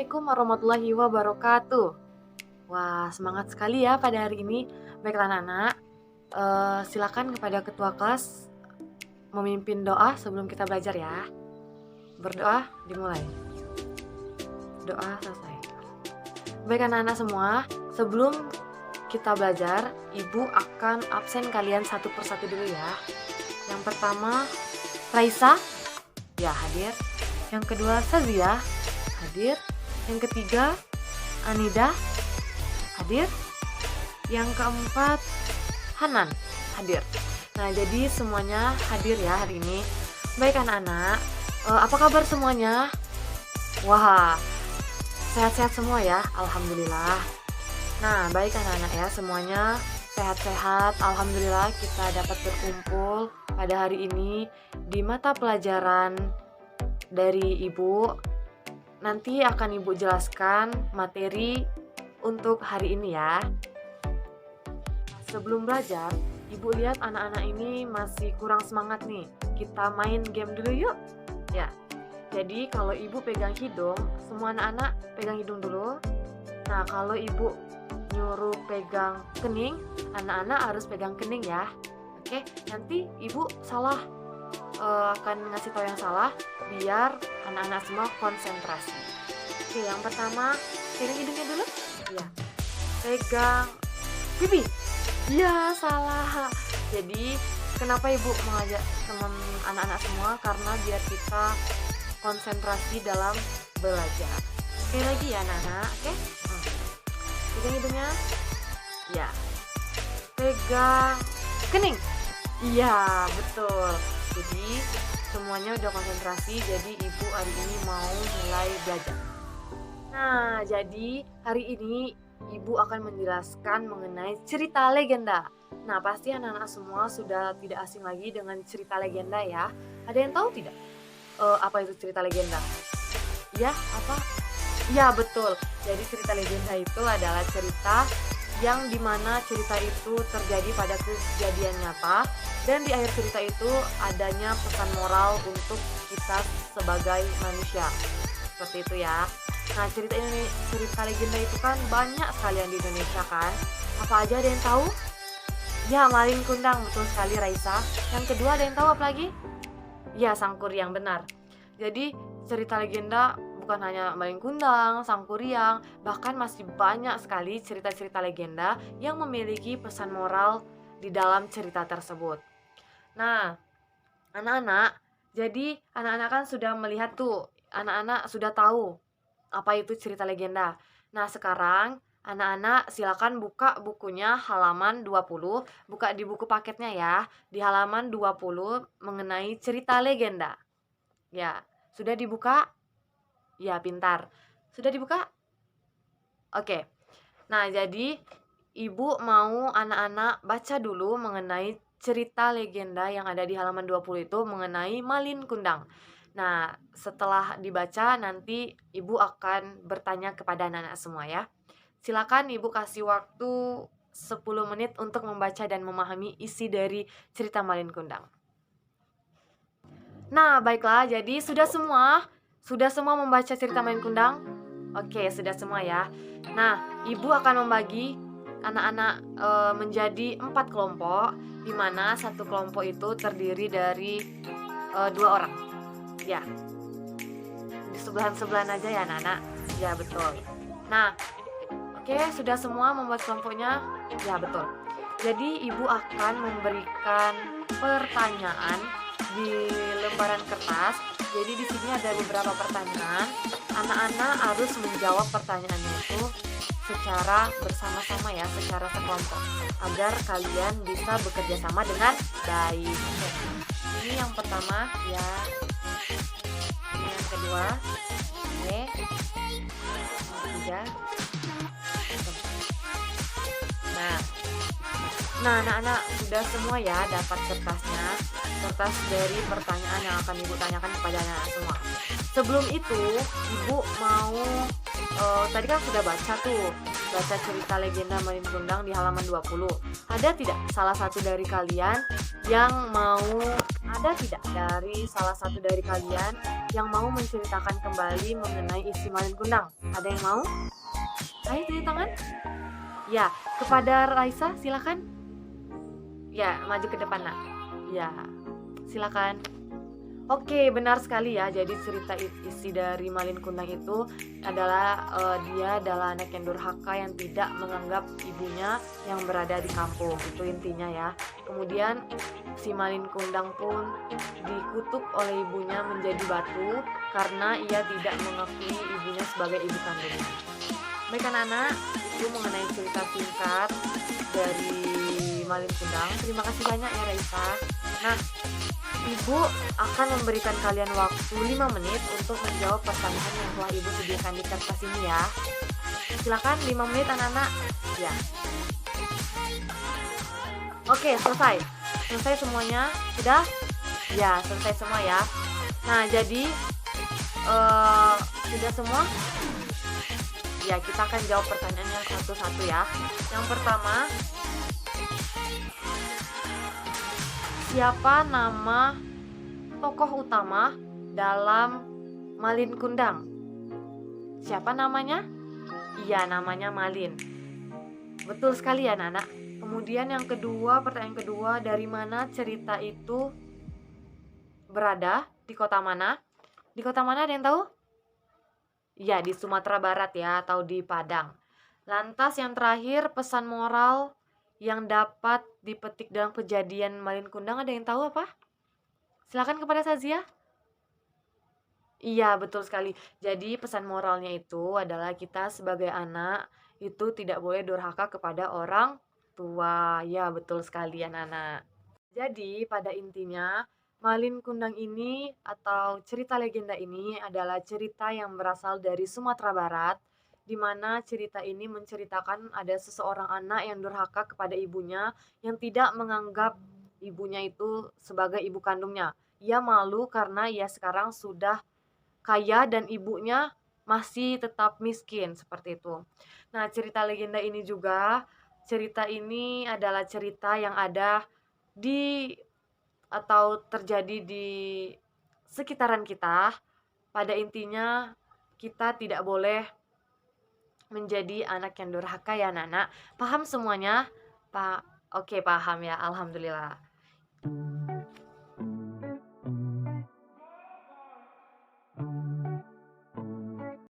Assalamualaikum warahmatullahi wabarakatuh. Wah, semangat sekali ya pada hari ini. Baiklah anak-anak, silakan kepada ketua kelas memimpin doa sebelum kita belajar ya. Berdoa dimulai. Doa selesai. Baik anak-anak semua, sebelum kita belajar, Ibu akan absen kalian satu persatu dulu ya. Yang pertama, Raisa, ya hadir. Yang kedua, Sazia, hadir. Yang ketiga, Anida, hadir. Yang keempat, Hanan, hadir. Nah, jadi semuanya hadir ya hari ini. Baik anak-anak, apa kabar semuanya? Wah, sehat-sehat semua ya, alhamdulillah. Nah, baik anak-anak ya, semuanya sehat-sehat. Alhamdulillah kita dapat berkumpul pada hari ini di mata pelajaran dari Ibu. Nanti akan Ibu jelaskan materi untuk hari ini ya. Sebelum belajar, Ibu lihat anak-anak ini masih kurang semangat nih. Kita main game dulu yuk. Ya. Jadi kalau Ibu pegang hidung, semua anak-anak pegang hidung dulu. Nah, kalau Ibu nyuruh pegang kening, anak-anak harus pegang kening ya. Oke, nanti Ibu salah akan ngasih tahu yang salah biar anak-anak semua konsentrasi. Oke, yang pertama pegang hidungnya dulu. Ya. Pegang pipi. Ya, salah. Jadi kenapa Ibu mengajak teman anak-anak semua? Karena biar kita konsentrasi dalam belajar. Sekali lagi ya anak-anak, oke? Pegang hidungnya. Ya. Pegang kening. Iya, betul. Jadi semuanya udah konsentrasi, jadi Ibu hari ini mau mulai belajar. Nah, jadi hari ini Ibu akan menjelaskan mengenai cerita legenda. Nah, pasti anak-anak semua sudah tidak asing lagi dengan cerita legenda ya. Ada yang tahu tidak? Apa itu cerita legenda? Ya, apa? Ya, betul. Jadi cerita legenda itu adalah cerita yang dimana cerita itu terjadi pada kejadian nyata, dan di akhir cerita itu adanya pesan moral untuk kita sebagai manusia. Seperti itu ya. Nah, cerita legenda itu kan banyak sekalian di Indonesia kan. Apa aja, ada yang tahu? Ya, Malin Kundang, betul sekali Raisa. Yang kedua, ada yang tahu apa lagi? Ya, Sangkuriang, benar. Jadi cerita legenda bukan hanya Malin Kundang, Sangkuriang, bahkan masih banyak sekali cerita-cerita legenda yang memiliki pesan moral di dalam cerita tersebut. Nah, anak-anak, jadi anak-anak kan sudah melihat tuh, anak-anak sudah tahu apa itu cerita legenda. Nah, sekarang anak-anak silakan buka bukunya halaman 20, buka di buku paketnya ya, di halaman 20 mengenai cerita legenda. Ya, sudah dibuka? Ya, pintar. Sudah dibuka? Oke. Nah, jadi Ibu mau anak-anak baca dulu mengenai cerita legenda yang ada di halaman 20 itu mengenai Malin Kundang. Nah, setelah dibaca nanti Ibu akan bertanya kepada anak-anak semua ya. Silakan Ibu kasih waktu 10 menit untuk membaca dan memahami isi dari cerita Malin Kundang. Nah, baiklah, jadi sudah semua membaca cerita Malin Kundang? Oke, sudah semua ya. Nah, Ibu akan membagi anak-anak menjadi 4 kelompok, di mana satu kelompok itu terdiri dari 2 orang. Ya, di sebelahan-sebelahan aja ya anak-anak. Ya, betul. Nah, oke, sudah semua membuat kelompoknya? Ya, betul. Jadi Ibu akan memberikan pertanyaan di lembaran kertas. Jadi di sini ada beberapa pertanyaan. Anak-anak harus menjawab pertanyaannya itu secara bersama-sama ya, secara sekelompok, agar kalian bisa bekerja sama dengan baik. Ini yang pertama ya. Ini yang kedua. Oke. Yang ketiga. Nah, anak-anak sudah semua ya dapat kertasnya, kertas dari pertanyaan yang akan Ibu tanyakan kepada anak-anak semua. Sebelum itu, Ibu mau tadi kan sudah baca cerita legenda Malin Kundang di halaman 20. Ada tidak salah satu dari kalian yang mau Ada tidak dari salah satu dari kalian yang mau menceritakan kembali mengenai isi Malin Kundang? Ada yang mau? Ayo tunjuk tangan. Ya, kepada Raisa silakan. Ya, maju ke depan nak. Ya, silakan. Oke, benar sekali ya. Jadi cerita isi dari Malin Kundang itu adalah dia adalah anak yang durhaka yang tidak menganggap ibunya yang berada di kampung. Itu intinya ya. Kemudian si Malin Kundang pun dikutuk oleh ibunya menjadi batu karena ia tidak mengakui ibunya sebagai ibu kandungnya. Baik anak-anak, itu mengenai cerita singkat dari Malin Kundang. Terima kasih banyak ya Raisa. Nah, Ibu akan memberikan kalian waktu 5 menit untuk menjawab pertanyaan yang telah Ibu sediakan di kertas ini ya. Silakan 5 menit anak-anak. Ya. Oke, selesai. Selesai semuanya? Sudah? Ya, selesai semua ya. Nah, jadi sudah semua? Ya, kita akan jawab pertanyaannya satu-satu ya. Yang pertama, siapa nama tokoh utama dalam Malin Kundang? Siapa namanya? Iya, namanya Malin. Betul sekali ya, Nana. Kemudian yang kedua, pertanyaan kedua, dari mana cerita itu berada? Di kota mana? Di kota mana, ada yang tahu? Iya, di Sumatera Barat ya, atau di Padang. Lantas yang terakhir, pesan moral yang dapat dipetik dalam kejadian Malin Kundang, ada yang tahu apa? Silakan kepada Sazia. Iya, betul sekali. Jadi pesan moralnya itu adalah kita sebagai anak itu tidak boleh durhaka kepada orang tua. Ya, betul sekali anak-anak. Jadi pada intinya Malin Kundang ini atau cerita legenda ini adalah cerita yang berasal dari Sumatera Barat, di mana cerita ini menceritakan ada seseorang anak yang durhaka kepada ibunya yang tidak menganggap ibunya itu sebagai ibu kandungnya. Ia malu karena ia sekarang sudah kaya dan ibunya masih tetap miskin seperti itu. Nah, cerita legenda ini juga, cerita ini adalah cerita yang ada di atau terjadi di sekitaran kita. Pada intinya kita tidak boleh menjadi anak yang durhaka ya Nana. Paham semuanya? Pak, oke paham ya, alhamdulillah.